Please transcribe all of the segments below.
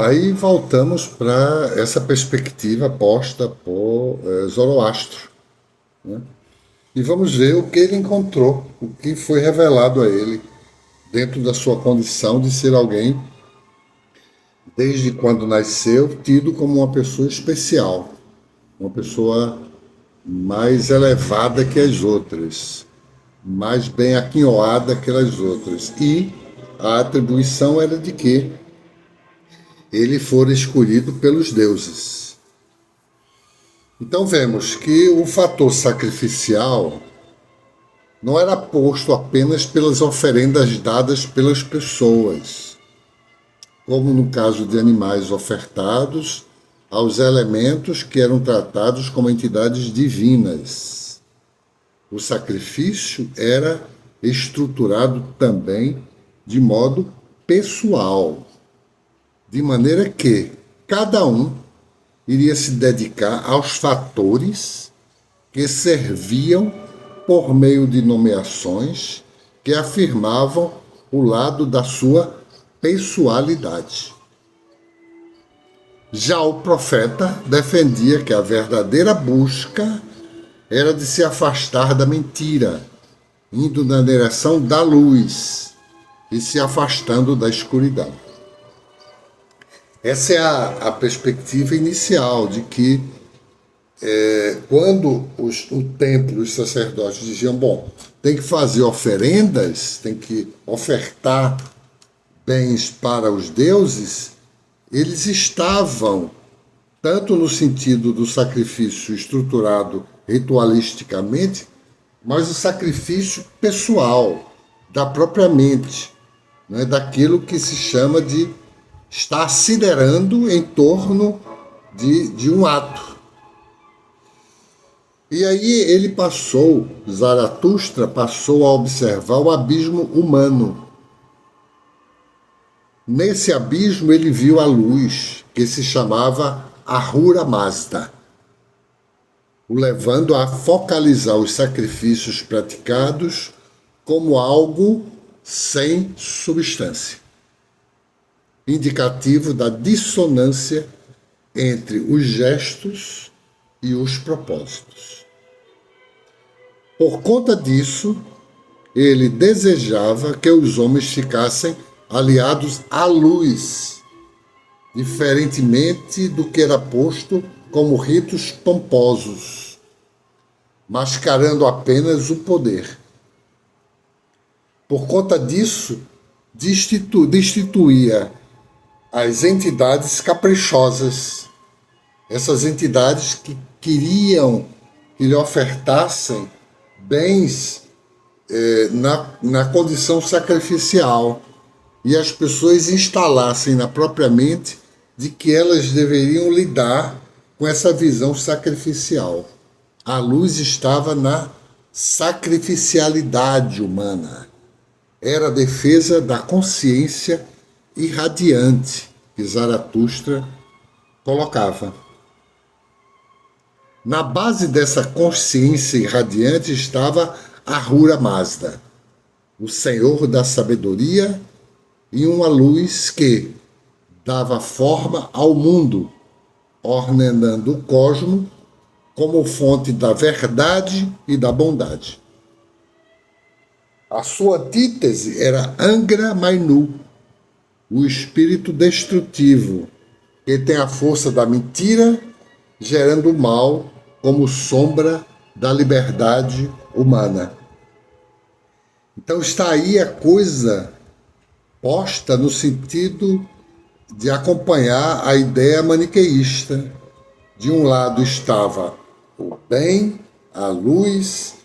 aí voltamos para essa perspectiva posta por Zoroastro, né? E vamos ver o que ele encontrou, o que foi revelado a ele dentro da sua condição de ser alguém, desde quando nasceu, tido como uma pessoa especial, uma pessoa mais elevada que as outras, mais bem aquinhoada que as outras. E a atribuição era de que ele fora escolhido pelos deuses. Então vemos que o fator sacrificial não era posto apenas pelas oferendas dadas pelas pessoas, como no caso de animais ofertados aos elementos que eram tratados como entidades divinas. O sacrifício era estruturado também de modo pessoal, de maneira que cada um iria se dedicar aos fatores que serviam por meio de nomeações que afirmavam o lado da sua pessoalidade. Já o profeta defendia que a verdadeira busca era de se afastar da mentira, indo na direção da luz e se afastando da escuridão. Essa é a perspectiva inicial de que quando o templo, os sacerdotes diziam, bom, tem que fazer oferendas, tem que ofertar bens para os deuses, eles estavam, tanto no sentido do sacrifício estruturado ritualisticamente, mas o sacrifício pessoal, da própria mente, né, daquilo que se chama de estar siderando em torno de um ato. E aí ele Zaratustra passou a observar o abismo humano. Nesse abismo ele viu a luz, que se chamava Ahura Mazda, o levando a focalizar os sacrifícios praticados como algo sem substância, indicativo da dissonância entre os gestos e os propósitos. Por conta disso, ele desejava que os homens ficassem aliados à luz, diferentemente do que era posto como ritos pomposos, mascarando apenas o poder. Por conta disso, destituía as entidades caprichosas, essas entidades que queriam que lhe ofertassem bens na condição sacrificial, e as pessoas instalassem na própria mente de que elas deveriam lidar com essa visão sacrificial. A luz estava na sacrificialidade humana. Era a defesa da consciência irradiante que Zaratustra colocava. Na base dessa consciência irradiante estava Ahura Mazda, o Senhor da sabedoria e uma luz que dava forma ao mundo, ordenando o cosmo como fonte da verdade e da bondade. A sua antítese era Angra Mainyu, o espírito destrutivo, que tem a força da mentira, gerando o mal como sombra da liberdade humana. Então está aí a coisa posta no sentido de acompanhar a ideia maniqueísta. De um lado estava o bem, a luz,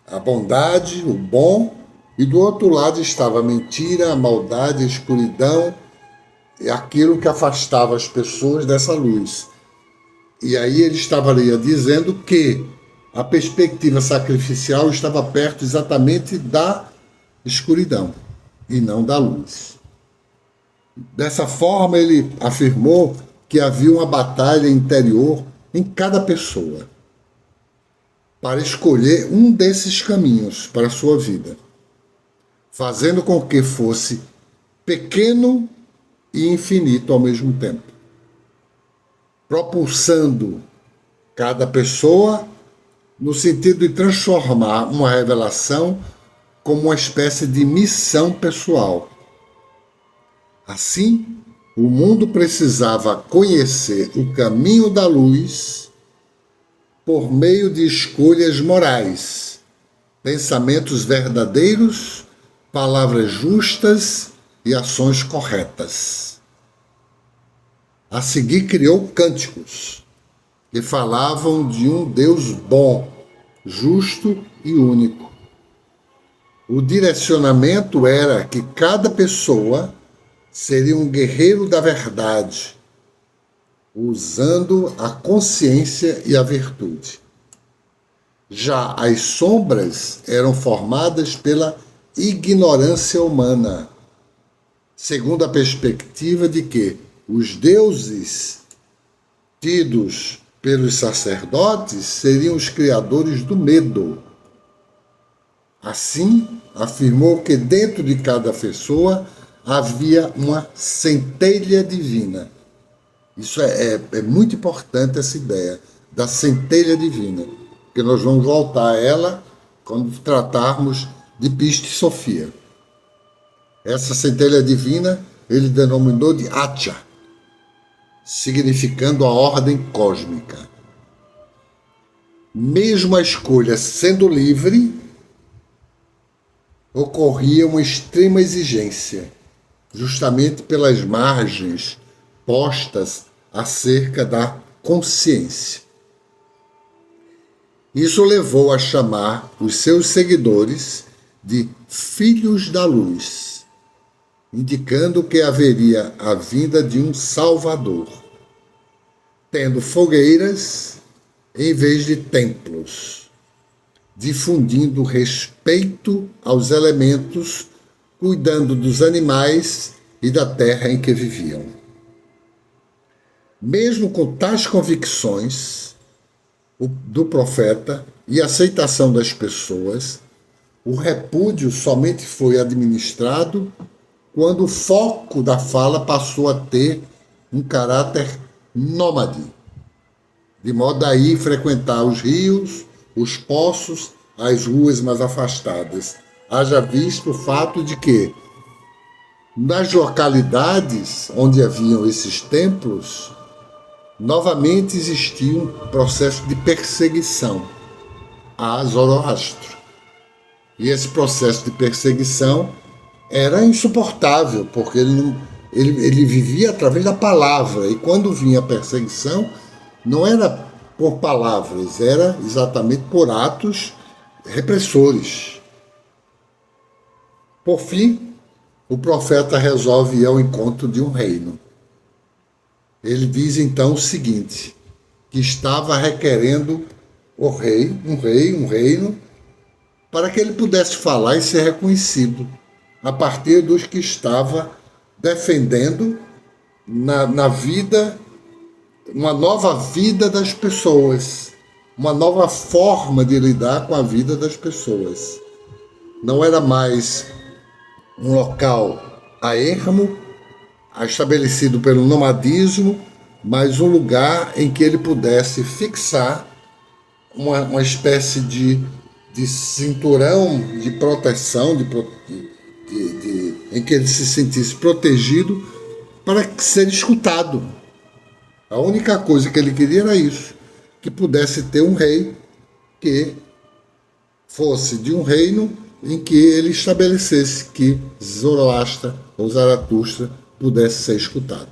a bondade, o bom, e do outro lado estava a mentira, a maldade, a escuridão, e aquilo que afastava as pessoas dessa luz. E aí ele estaria dizendo que a perspectiva sacrificial estava perto exatamente da escuridão e não da luz. Dessa forma, ele afirmou que havia uma batalha interior em cada pessoa para escolher um desses caminhos para a sua vida, fazendo com que fosse pequeno e infinito ao mesmo tempo. propulsando cada pessoa no sentido de transformar uma revelação como uma espécie de missão pessoal. Assim, o mundo precisava conhecer o caminho da luz por meio de escolhas morais, pensamentos verdadeiros, palavras justas e ações corretas. A seguir, criou cânticos que falavam de um Deus bom, justo e único. O direcionamento era que cada pessoa seria um guerreiro da verdade, usando a consciência e a virtude. Já as sombras eram formadas pela ignorância humana, segundo a perspectiva de que os deuses tidos pelos sacerdotes seriam os criadores do medo. Assim, afirmou que dentro de cada pessoa havia uma centelha divina. Isso é muito importante, essa ideia da centelha divina, porque nós vamos voltar a ela quando tratarmos de Piste Sofia. Essa centelha divina ele denominou de Atya, significando a ordem cósmica. Mesmo a escolha sendo livre, ocorria uma extrema exigência, justamente pelas margens postas acerca da consciência. Isso levou a chamar os seus seguidores de filhos da luz, indicando que haveria a vinda de um Salvador, tendo fogueiras em vez de templos, difundindo respeito aos elementos, cuidando dos animais e da terra em que viviam. Mesmo com tais convicções do profeta e aceitação das pessoas, o repúdio somente foi administrado quando o foco da fala passou a ter um caráter nômade, de modo a ir frequentar os rios, os poços, as ruas mais afastadas. Haja visto o fato de que, nas localidades onde haviam esses templos, novamente existia um processo de perseguição a Zoroastro. E esse processo de perseguição era insuportável, porque ele vivia através da palavra, e quando vinha a perseguição, não era por palavras, era exatamente por atos repressores. Por fim, o profeta resolve ir ao encontro de um reino. Ele diz então o seguinte, que estava requerendo um reino, para que ele pudesse falar e ser reconhecido a partir dos que estava defendendo na vida, uma nova vida das pessoas, uma nova forma de lidar com a vida das pessoas. Não era mais um local a ermo, estabelecido pelo nomadismo, mas um lugar em que ele pudesse fixar uma espécie de cinturão de proteção, em que ele se sentisse protegido para ser escutado. A única coisa que ele queria era isso, que pudesse ter um rei que fosse de um reino em que ele estabelecesse que Zoroastra ou Zaratustra pudesse ser escutado.